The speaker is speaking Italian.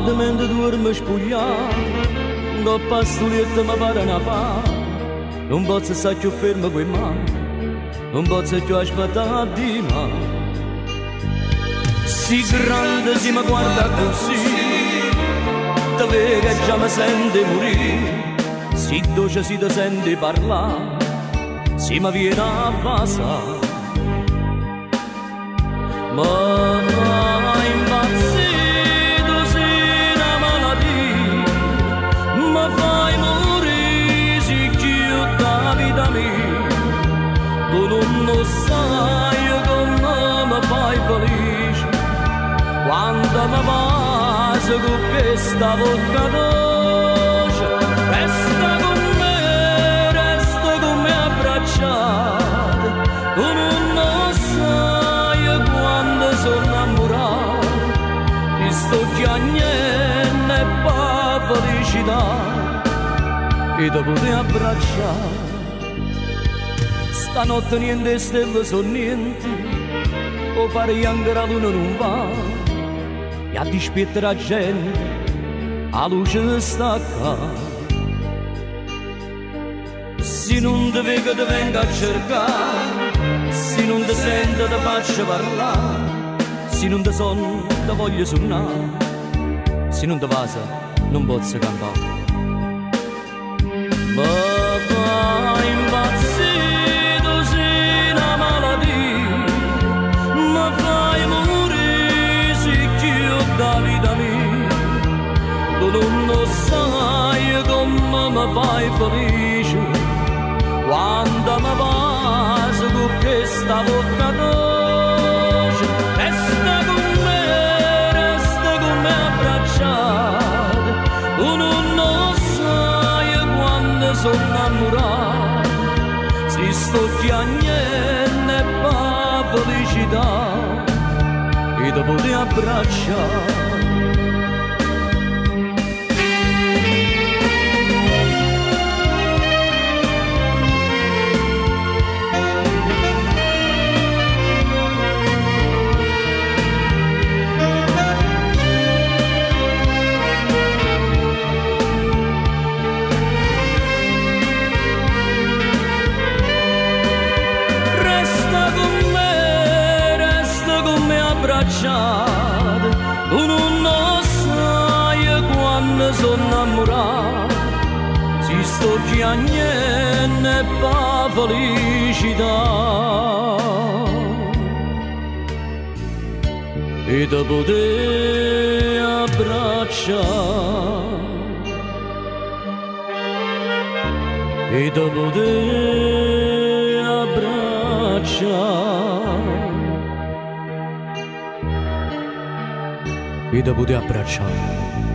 notte mentre dormo spogliato, da pastoretto mi pare una fame, non posso stare più fermo con mano, non posso più aspettare di me. Si grande si mi guarda così, te vede che già mi sente morire, si dolce si ti sente parlare, si mi viene a passare. Ma fa impazzito sei una malattia, ma fai morire si chiude la vita mia, tu non lo sai come mi fai felice, quando mi passa con questa bocca dolce, resta con me abbracciata, tu non lo sai quando sono innamorato, ti sto chiagnendo e pa felicità, e dopo ti abbracciare, stanotte niente stelle sono niente, o fare anche la luna non va, e a dispetto la gente, a luce sta qua. Se non ti vedo ti vengo a cercare, se non ti sento ti faccio parlare, se non ti sono ti voglio suonare, se non ti passa non posso cantare. Ma fai impazzito sei una malattia, ma fai morire si chiude la vita mia, tu non lo sai come mi fai felice, quando mi passa con questa bocca dolce, resta con me abbracciata, tu non lo sai quando sono innamorato, si sto chiagnendo e pa felicità, e dopo ti abbracciare. Tu non lo sai quando sono innamorato, si sto chiagnendo e pa felicità, e dopo te abbracciare, e dopo te abbracciare, e dopo ti abbracciare.